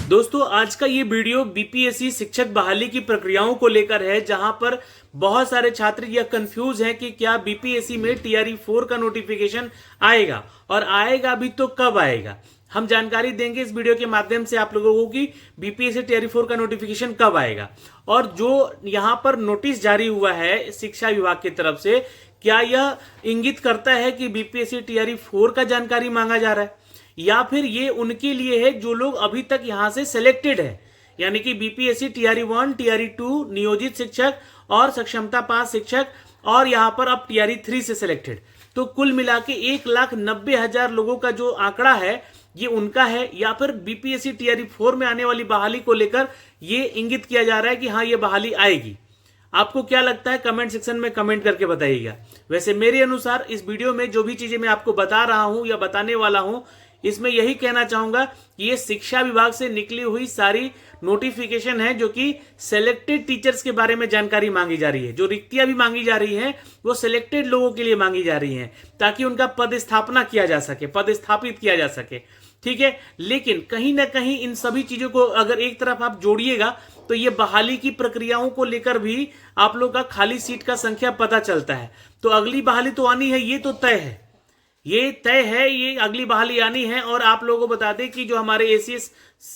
दोस्तों आज का ये वीडियो बीपीएससी शिक्षक बहाली की प्रक्रियाओं को लेकर है, जहां पर बहुत सारे छात्र यह कंफ्यूज हैं कि क्या बीपीएससी में टीआरई 4 का नोटिफिकेशन आएगा और आएगा भी तो कब आएगा। हम जानकारी देंगे इस वीडियो के माध्यम से आप लोगों को कि बीपीएससी टीआरई 4 का नोटिफिकेशन कब आएगा और जो यहां पर नोटिस जारी हुआ है शिक्षा विभाग की तरफ से, क्या यह इंगित करता है कि बीपीएससी टीआरई 4 का जानकारी मांगा जा रहा है या फिर ये उनके लिए है जो लोग अभी तक यहां से सिलेक्टेड है, यानी कि बीपीएससी टीआरई 1 टीआरई 2 नियोजित शिक्षक और सक्षमता पास शिक्षक और यहां पर अब टीआरई 3 से सिलेक्टेड। तो कुल मिला के 1,90,000 लोगों का जो आंकड़ा है ये उनका है या फिर बीपीएससी टीआरई 4 में आने वाली बहाली को लेकर ये इंगित किया जा रहा है कि हाँ ये बहाली आएगी। आपको क्या लगता है कमेंट सेक्शन में कमेंट करके बताइएगा। वैसे मेरे अनुसार इस वीडियो में जो भी चीजें मैं आपको बता रहा हूं या बताने वाला हूं, इसमें यही कहना चाहूंगा कि ये शिक्षा विभाग से निकली हुई सारी नोटिफिकेशन है जो कि सिलेक्टेड टीचर्स के बारे में जानकारी मांगी जा रही है। जो रिक्तियां भी मांगी जा रही हैं वो सिलेक्टेड लोगों के लिए मांगी जा रही हैं ताकि उनका पदस्थापना किया जा सके, पदस्थापित किया जा सके। ठीक है, लेकिन कहीं ना कहीं इन सभी चीजों को अगर एक तरफ आप जोड़िएगा तो ये बहाली की प्रक्रियाओं को लेकर भी आप लोग का खाली सीट का संख्या पता चलता है। तो अगली बहाली तो आनी है, ये तो तय है, ये तय है, ये अगली बहाली आनी है। और आप लोगों को बता दें कि जो हमारे एसीएस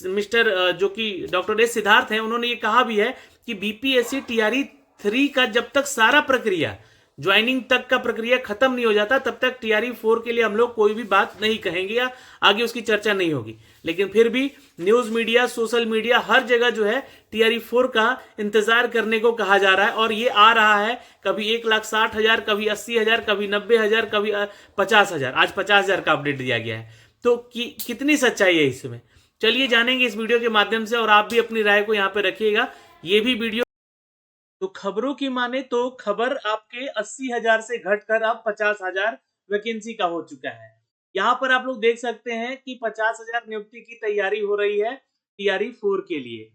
मिस्टर जो कि डॉक्टर एस सिद्धार्थ हैं, उन्होंने ये कहा भी है कि बीपीएससी टीआरई 3 का जब तक सारा प्रक्रिया ज्वाइनिंग तक का प्रक्रिया खत्म नहीं हो जाता तब तक टीआरई 4 के लिए हम लोग कोई भी बात नहीं कहेंगे या आगे उसकी चर्चा नहीं होगी। लेकिन फिर भी न्यूज मीडिया, सोशल मीडिया, हर जगह जो है टीआरई 4 का इंतजार करने को कहा जा रहा है और ये आ रहा है कभी 1,60,000, कभी 80,000, कभी 90,000, कभी 50,000। आज 50,000 का अपडेट दिया गया है। तो कितनी सच्चाई है इसमें, चलिए जानेंगे इस वीडियो के माध्यम से और आप भी अपनी राय को यहाँ पे रखिएगा। ये भी वीडियो तो खबरों की माने तो खबर आपके 80,000 से घटकर अब 50,000 वैकेंसी का हो चुका है। यहाँ पर आप लोग देख सकते हैं कि 50,000 नियुक्ति की तैयारी हो रही है टीआरई 4 के लिए।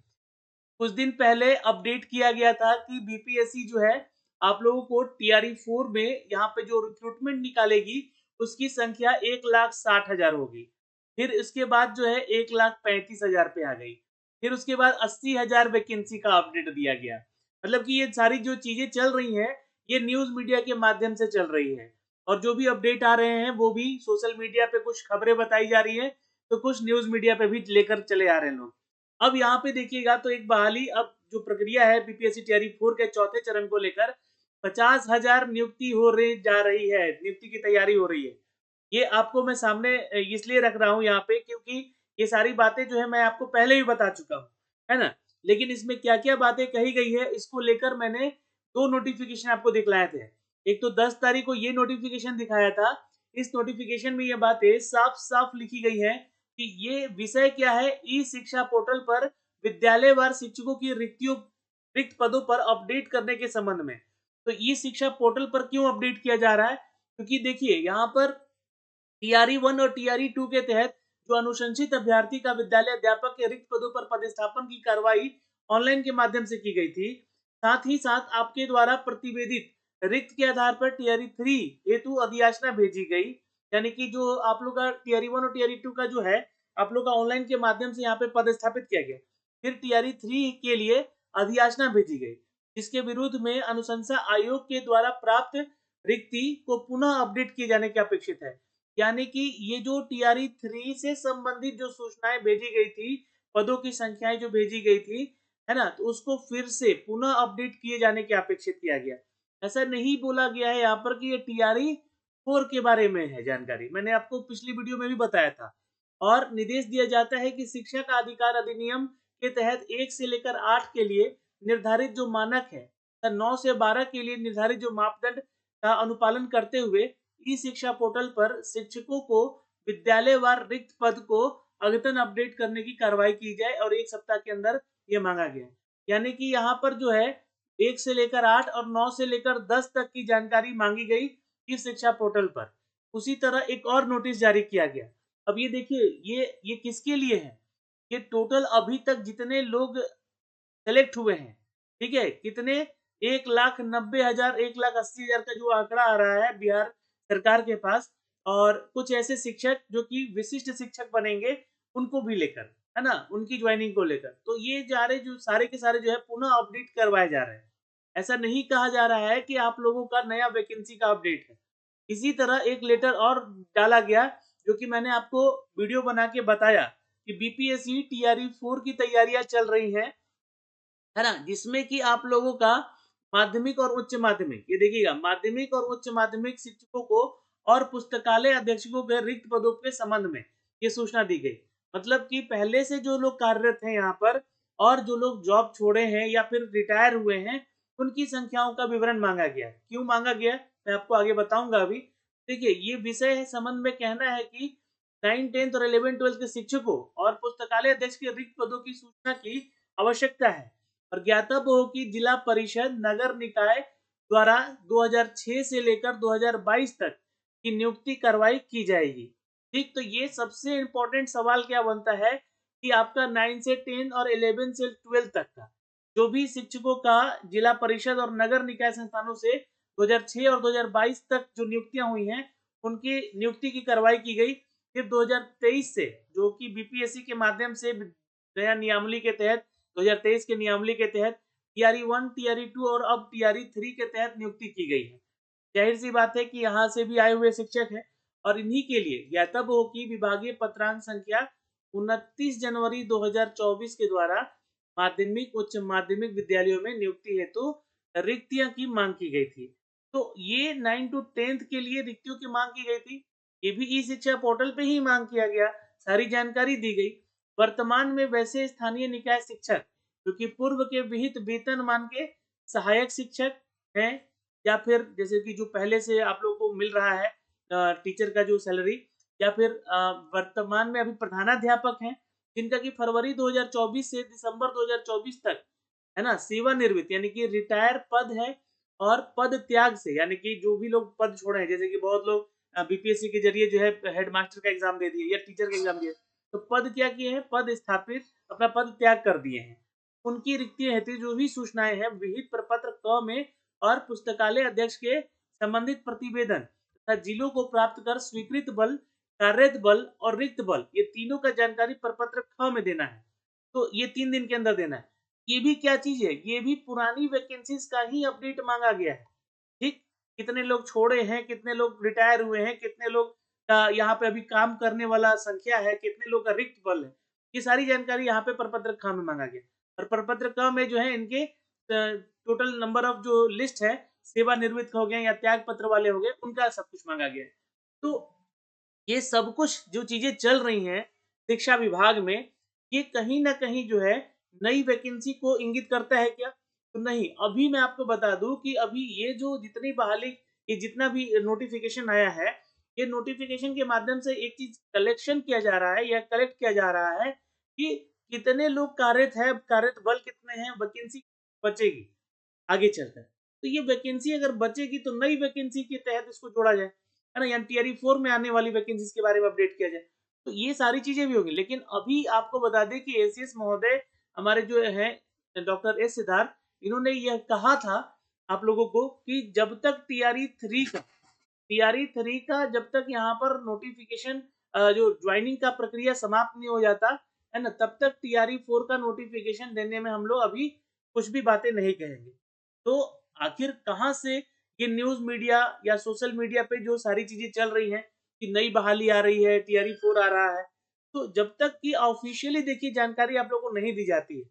कुछ दिन पहले अपडेट किया गया था कि बीपीएससी जो है आप लोगों को टीआरई 4 में यहाँ पे जो रिक्रूटमेंट निकालेगी उसकी संख्या 1,60,000 होगी। फिर इसके बाद जो है 1,35,000 पे आ गई। फिर उसके बाद 80,000 वैकेंसी का अपडेट दिया गया। मतलब कि ये सारी जो चीजें चल रही हैं ये न्यूज मीडिया के माध्यम से चल रही है और जो भी अपडेट आ रहे हैं वो भी सोशल मीडिया पे कुछ खबरें बताई जा रही है तो कुछ न्यूज मीडिया पे भी लेकर चले आ रहे हैं लोग। अब यहाँ पे देखिएगा तो एक बहाली, अब जो प्रक्रिया है बीपीएससी टीआरई 4 के चौथे चरण को लेकर 50,000 नियुक्ति जा रही है, नियुक्ति की तैयारी हो रही है। ये आपको मैं सामने इसलिए रख रहा हूँ यहाँ पे क्योंकि ये सारी बातें जो है मैं आपको पहले भी बता चुका हूँ, है ना। लेकिन इसमें क्या क्या बातें कही गई है इसको लेकर मैंने 2 नोटिफिकेशन आपको दिखलाए थे। एक तो 10 तारीख को ये नोटिफिकेशन दिखाया था। इस नोटिफिकेशन में ये बातें साफ साफ लिखी गई है कि ये विषय क्या है, ई शिक्षा पोर्टल पर विद्यालयवार शिक्षकों की रिक्त पदों पर अपडेट करने के संबंध में। तो ई शिक्षा पोर्टल पर क्यों अपडेट किया जा रहा है, क्योंकि देखिए यहाँ पर टीआरई 1 और टीआरई 2 के तहत जो अनुशंसित अभ्यर्थी का विद्यालय अध्यापक के रिक्त पदों पर पदस्थापन की कार्रवाई ऑनलाइन के माध्यम से की गई थी। साथ ही साथ आपके द्वारा प्रतिवेदित रिक्त के आधार पर टीआरई 3 हेतु अधियाचना भेजी गई, यानी कि जो आप लोग का टीआरई 1 और टीआरई 2 का जो है आप लोग का ऑनलाइन के माध्यम से यहाँ पे पदस्थापित किया गया। फिर टीआरई 3 के लिए अधियाचना भेजी गई जिसके विरुद्ध में अनुशंसा आयोग के द्वारा प्राप्त रिक्ति को पुनः अपडेट किए जाने की अपेक्षित है। यानी कि ये जो टीआरई 3 से संबंधित जो सूचनाएं भेजी गई थी, पदों की संख्याएं जो भेजी गई थी, है ना, तो उसको फिर से पुनः अपडेट किए जाने की अपेक्षित किया गया। ऐसा नहीं बोला गया है यहाँ पर कि ये टीआरई 4 के बारे में है जानकारी, मैंने आपको पिछली वीडियो में भी बताया था। और निर्देश दिया जाता है कि शिक्षा का अधिकार अधिनियम के तहत 1 से लेकर 8 के लिए निर्धारित जो मानक है, 9 से 12 के लिए निर्धारित जो मापदंड का अनुपालन करते हुए ई शिक्षा पोर्टल पर शिक्षकों को विद्यालयवार रिक्त पद को अद्यतन अपडेट करने की कार्रवाई की जाए और 1 सप्ताह के अंदर ये मांगा गया। यानी कि यहाँ पर जो है 1 से लेकर 8 और 9 से लेकर 10 तक की जानकारी मांगी गई इस शिक्षा पोर्टल पर। उसी तरह एक और नोटिस जारी किया गया। अब ये देखिए ये किसके लिए है, ये टोटल अभी तक जितने लोग सेलेक्ट हुए हैं, ठीक है, कितने 1,90,000 1,80,000 का जो आंकड़ा आ रहा है बिहार सरकार के पास, और कुछ ऐसे शिक्षक जो कि विशिष्ट शिक्षक बनेंगे उनको भी लेकर, है ना, उनकी ज्वाइनिंग को लेकर। तो ये जा रहे जो सारे के सारे जो है पुनः अपडेट करवाए जा रहे हैं। ऐसा नहीं कहा जा रहा है कि आप लोगों का नया वैकेंसी का अपडेट है। इसी तरह एक लेटर और डाला गया जो कि मैंने आपको वीडियो बना के बताया कि बीपीएससी टीआरई 4 की तैयारियां चल रही हैं, है ना, जिसमें कि आप लोगों का माध्यमिक और उच्च माध्यमिक, ये देखिएगा, माध्यमिक और उच्च माध्यमिक शिक्षकों को और पुस्तकालय अधीक्षकों के रिक्त पदों के संबंध में ये सूचना दी गई। मतलब कि पहले से जो लोग कार्यरत हैं यहाँ पर और जो लोग जॉब छोड़े हैं या फिर रिटायर हुए हैं, उनकी संख्याओं का विवरण मांगा गया। क्यों मांगा गया मैं आपको आगे बताऊंगा। अभी देखिए, ये विषय संबंध में कहना है कि 9, 10 और 11, 12 के शिक्षकों और पुस्तकालय अध्यक्ष के रिक्त पदों की सूचना की आवश्यकता है और ज्ञातव्य हो कि जिला परिषद नगर निकाय द्वारा 2006 से लेकर 2022 तक की नियुक्ति कार्रवाई की जाएगी। ठीक, तो ये सबसे इंपॉर्टेंट सवाल क्या बनता है कि आपका 9 से 10 और 11 से 12 तक का जो भी शिक्षकों का जिला परिषद और नगर निकाय संस्थानों से 2006 और 2022 तक जो नियुक्तियां हुई हैं, उनकी नियुक्ति की कार्रवाई की गई। फिर 2023 से जो कि बीपीएससी के माध्यम से नया नियमावली के तहत 2023 के नियमावली के तहत टीआरई 1, टीआरई 2 और अब टीआरई 3 के तहत नियुक्ति की गई है। जाहिर सी बात है कि यहाँ से भी आए हुए शिक्षक हैं और इन्हीं के लिए ज्ञातव्य हो कि विभागीय पत्रांक संख्या 29 जनवरी 2024 के द्वारा माध्यमिक उच्च माध्यमिक विद्यालयों में नियुक्ति हेतु रिक्तियां की मांग की गई थी। तो ये 9 to 10 के लिए रिक्तियों की मांग की गई थी। ये भी ई शिक्षा पोर्टल पे ही मांग किया गया, सारी जानकारी दी गई। वर्तमान में वैसे स्थानीय निकाय शिक्षक जो कि पूर्व के विहित वेतनमान के सहायक शिक्षक हैं या फिर जैसे कि जो पहले से आप लोगों को मिल रहा है टीचर का जो सैलरी, या फिर वर्तमान में अभी प्रधानाध्यापक हैं जिनका कि फरवरी 2024 से दिसंबर 2024 तक, है ना, सेवानिवृत्त यानी कि रिटायर पद है और पद त्याग से यानी कि जो भी लोग पद छोड़े हैं, जैसे कि बहुत लोग बीपीएससी के जरिए जो है हेडमास्टर का एग्जाम दे दिए या टीचर का एग्जाम दिए, तो पद क्या किए हैं, पद स्थापित अपना पद त्याग कर दिए हैं। उनकी रिक्तियां हेतु जो भी सूचनाएं हैं विहित प्रपत्र क में और पुस्तकालय अध्यक्ष के संबंधित प्रतिवेदन तथा जिलों को प्राप्त कर स्वीकृत बल, कार्यरत बल और रिक्त बल, ये तीनों का जानकारी प्रपत्र ख में देना है। तो ये 3 दिन के अंदर देना है। ये भी क्या चीज है, ये भी पुरानी वैकेंसीज का ही अपडेट मांगा गया है। ठीक, कितने लोग छोड़े हैं, कितने लोग रिटायर हुए हैं, कितने लोग का यहाँ पे अभी काम करने वाला संख्या है, कितने लोग का रिक्त बल है, ये सारी जानकारी यहाँ पे प्रपत्र ख में मांगा गया। और प्रपत्र क में जो है इनके टोटल नंबर ऑफ जो लिस्ट है, सेवानिवृत्त हो गए या त्याग पत्र वाले हो गए, उनका सब कुछ मांगा गया है। तो ये सब कुछ जो चीजें चल रही हैं शिक्षा विभाग में, ये कहीं ना कहीं जो है नई वैकेंसी को इंगित करता है क्या? तो नहीं। अभी मैं आपको बता दूं कि अभी ये जो जितनी बहाली, ये जितना भी नोटिफिकेशन आया है, ये नोटिफिकेशन के माध्यम से एक चीज कलेक्शन किया जा रहा है या कलेक्ट किया जा रहा है कि कितने लोग कार्यरत है, कार्यरत बल कितने हैं, वैकेंसी बचेगी आगे चलकर। तो ये वैकेंसी अगर बचेगी तो नई वैकेंसी के तहत इसको जोड़ा जाए, है ना, या टीआरई 4 में आने वाली वैकेंसीज के बारे में अपडेट किया जाए। तो ये सारी चीजें भी होंगी। लेकिन अभी आपको बता दें कि एसीएस महोदय हमारे जो है डॉक्टर एस सिद्धार्थ, इन्होंने यह कहा था आप लोगों को कि जब तक टीआरई 3 का जब तक यहाँ पर नोटिफिकेशन जो ज्वाइनिंग का प्रक्रिया समाप्त नहीं हो जाता है ना, तब तक टीआरई 4 का नोटिफिकेशन देने में हम लोग अभी कुछ भी बातें नहीं कहेंगे। तो आखिर कहाँ से ये न्यूज मीडिया या सोशल मीडिया पे जो सारी चीजें चल रही हैं कि नई बहाली आ रही है, टीआरई 4 आ रहा है, तो जब तक कि ऑफिशियली देखिए जानकारी आप लोगों को नहीं दी जाती है,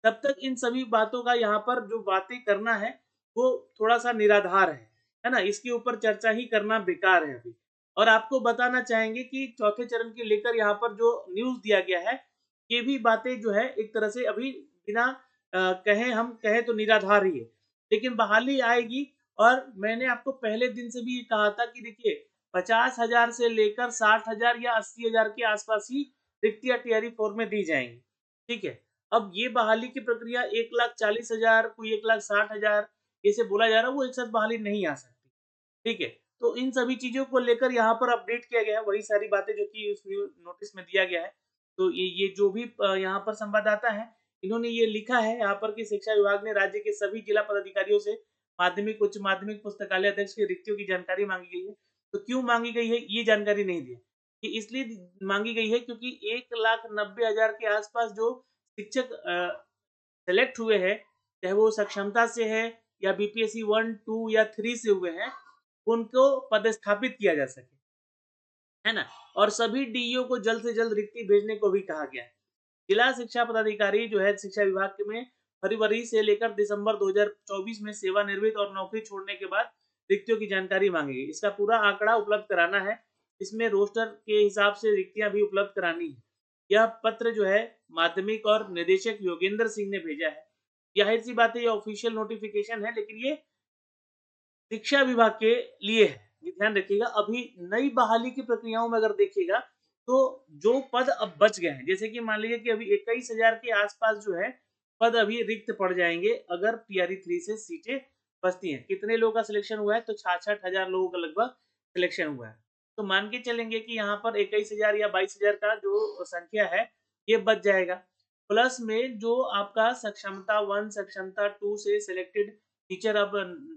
तब तक इन सभी बातों का यहाँ पर जो बातें करना है वो थोड़ा सा निराधार है ना, इसके ऊपर चर्चा ही करना बेकार है अभी। और आपको बताना चाहेंगे कि चौथे चरण के लेकर यहाँ पर जो न्यूज दिया गया है, ये भी बातें जो है एक तरह से अभी बिना हम कहें तो निराधार ही है। लेकिन बहाली आएगी और मैंने आपको पहले दिन से भी ये कहा था कि देखिए 50,000 से लेकर 60,000 या 80,000 के आसपास ही रिक्तियां टीआरई 4 में दी जाएंगी। ठीक है, अब ये बहाली की प्रक्रिया 1,40,000 कोई 1,60,000 जैसे बोला जा रहा है, वो एक साथ बहाली नहीं आ सकती। ठीक है, तो इन सभी चीजों को लेकर यहाँ पर अपडेट किया गया है, वही सारी बातें जो कि उस नोटिस में दिया गया है। तो ये जो भी यहाँ पर संवाददाता है, इन्होंने ये लिखा है यहाँ पर कि शिक्षा विभाग ने राज्य के सभी जिला पदाधिकारियों से माध्यमिक उच्च माध्यमिक पुस्तकालय अध्यक्ष की रिक्तियों की जानकारी मांगी गई है। तो क्यों मांगी गई है ये जानकारी नहीं दी है। ये इसलिए मांगी गई है क्योंकि 1,90,000 के आसपास जो शिक्षक सेलेक्ट हुए हैं, चाहे वो सक्षमता से है या बीपीएससी 1, 2 या 3 से हुए हैं, उनको पदस्थापित किया जा सके, है ना। और सभी डीईओ को जल्द से जल्द रिक्ति भेजने को भी कहा गया है। जिला शिक्षा पदाधिकारी जो है शिक्षा विभाग में फरवरी से लेकर दिसंबर 2024 में सेवानिवृत्त और नौकरी छोड़ने के बाद रिक्तियों की जानकारी मांगेगी। इसका पूरा आंकड़ा उपलब्ध कराना है, इसमें रोस्टर के हिसाब से रिक्तियां भी उपलब्ध करानी है। यह पत्र जो है माध्यमिक और निदेशक योगेंद्र सिंह ने भेजा है। जाहिर सी बात है, ये ऑफिशियल नोटिफिकेशन है, लेकिन ये शिक्षा विभाग के लिए है। ये ध्यान रखिएगा। अभी नई बहाली की प्रक्रियाओं में अगर देखिएगा तो जो पद अब बच गए हैं, जैसे कि मान लीजिए कि अभी 21,000 के आसपास जो है पद अभी रिक्त पड़ जाएंगे अगर टीआरई 3 से सीटें बचती हैं। कितने लोगों का सिलेक्शन हुआ है? तो 66,000 लोगों का लगभग सिलेक्शन हुआ है। तो मान के चलेंगे कि यहाँ पर 21,000 या 22,000 का जो संख्या है ये बच जाएगा। प्लस में जो आपका सक्षमता 1, सक्षमता 2 से सिलेक्टेड टीचर अब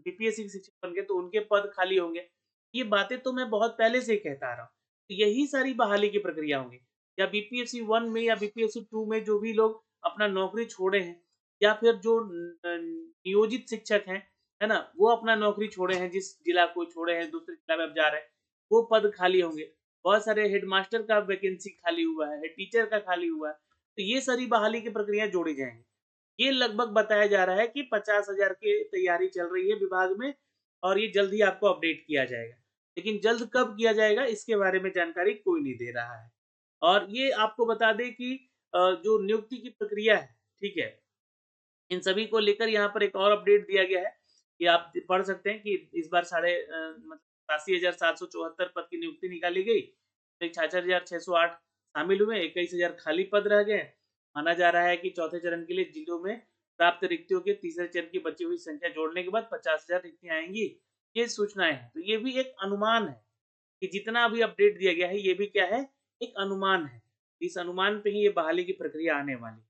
बीपीएससी के शिक्षक बन गए तो उनके पद खाली होंगे। ये बातें तो मैं बहुत पहले से ही कहता आ रहा हूँ। तो यही सारी बहाली की प्रक्रिया होंगी, या बीपीएससी 1 में या बीपीएससी 2 में जो भी लोग अपना नौकरी छोड़े हैं, या फिर जो नियोजित शिक्षक हैं, है ना, वो अपना नौकरी छोड़े हैं, जिस जिला को छोड़े हैं दूसरे जिला में अब जा रहे हैं, वो पद खाली होंगे। बहुत सारे हेडमास्टर का वैकेंसी खाली हुआ है, हेड टीचर का खाली हुआ है। तो ये सारी बहाली की प्रक्रिया जोड़ी जाएंगी। ये लगभग बताया जा रहा है कि 50,000 की तैयारी चल रही है विभाग में, और ये जल्द ही आपको अपडेट किया जाएगा। लेकिन जल्द कब किया जाएगा इसके बारे में जानकारी कोई नहीं दे रहा है। और ये आपको बता दें कि जो नियुक्ति की प्रक्रिया है, ठीक है, इन सभी को लेकर यहाँ पर एक और अपडेट दिया गया है कि आप पढ़ सकते हैं कि इस बार 87,774 पद की नियुक्ति निकाली गई। 66,608 शामिल हुए, 21,000 खाली पद रह गए। माना जा रहा है कि चौथे चरण के लिए जिलों में प्राप्त रिक्तियों के तीसरे चरण की बची हुई संख्या जोड़ने के बाद 50,000 रिक्तियां आएंगी। ये सूचनाएं हैं, तो ये भी एक अनुमान है कि जितना अभी अपडेट दिया गया है ये भी क्या है, एक अनुमान है। इस अनुमान पे ही ये बहाली की प्रक्रिया आने वाली है।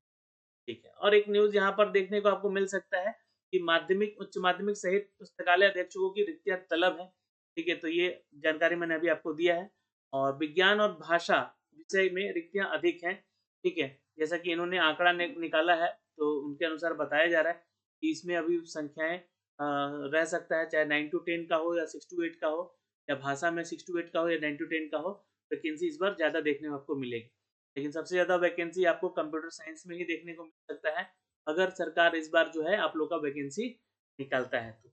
ठीक है। और एक न्यूज़ यहाँ पर देखने को आपको मिल सकता है कि माध्यमिक, उच्च माध्यमिक सहित पुस्तकालय अधीक्षकों की रिक्तियां तलब है। ठीक है, तो ये जानकारी मैंने अभी आपको दिया है। और विज्ञान और भाषा विषय में रिक्तियां अधिक हैं। ठीक है, जैसा कि इन्होंने आंकड़ा निकाला है, तो उनके अनुसार बताया जा रहा है कि इसमें अभी संख्याएं रह सकता है, चाहे 9 to 10 का हो या 6 to 8 का हो, या भाषा में 6 to 8 का हो या 9 to 10 का हो, वैकेंसी इस बार ज़्यादा देखने को आपको मिलेगी। लेकिन सबसे ज़्यादा वैकेंसी आपको कंप्यूटर साइंस में ही देखने को मिल सकता है, अगर सरकार इस बार जो है आप लोग का वैकेंसी निकालता है तो।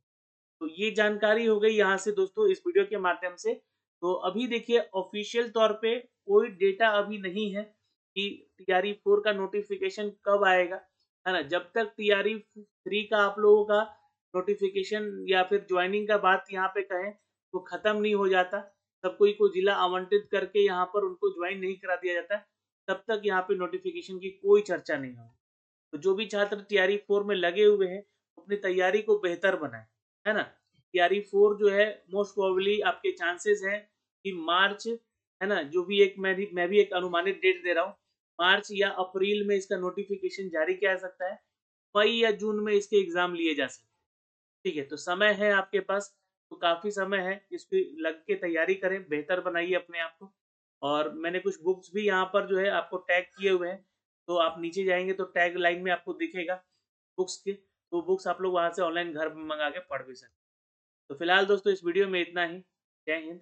तो ये जानकारी हो गई यहाँ से दोस्तों इस वीडियो के माध्यम से। तो अभी देखिए ऑफिशियल तौर पे कोई डेटा अभी नहीं है कि टीआरई 4 का नोटिफिकेशन कब आएगा, है ना। जब तक टीआरई 3 का आप लोगों का नोटिफिकेशन या फिर ज्वाइनिंग का बात यहाँ पे कहें तो खत्म नहीं हो जाता, तब कोई को जिला आवंटित करके यहाँ पर उनको ज्वाइन नहीं करा दिया जाता, तब तक यहाँ पे नोटिफिकेशन की कोई चर्चा नहीं होगी। तो जो भी छात्र टीआरई 4 में लगे हुए हैं अपनी तैयारी को बेहतर बनाएं, है ना। टीआरई 4 जो है मोस्ट प्रोबेबली आपके चांसेस हैं कि मार्च, है ना, जो भी एक मैं भी एक अनुमानित डेट दे रहा हूँ, मार्च या अप्रैल में इसका नोटिफिकेशन जारी किया जा सकता है। मई या जून में इसके एग्जाम लिए जा सकते हैं। ठीक है, तो समय है आपके पास, तो काफ़ी समय है, इसकी लग के तैयारी करें, बेहतर बनाइए अपने आप को। और मैंने कुछ बुक्स भी यहाँ पर जो है आपको टैग किए हुए हैं, तो आप नीचे जाएँगे तो टैग लाइन में आपको दिखेगा बुक्स के, तो बुक्स आप लोग वहाँ से ऑनलाइन घर में मंगा के पढ़ भी सकते हैं। तो फिलहाल दोस्तों इस वीडियो में इतना ही। जय हिंद।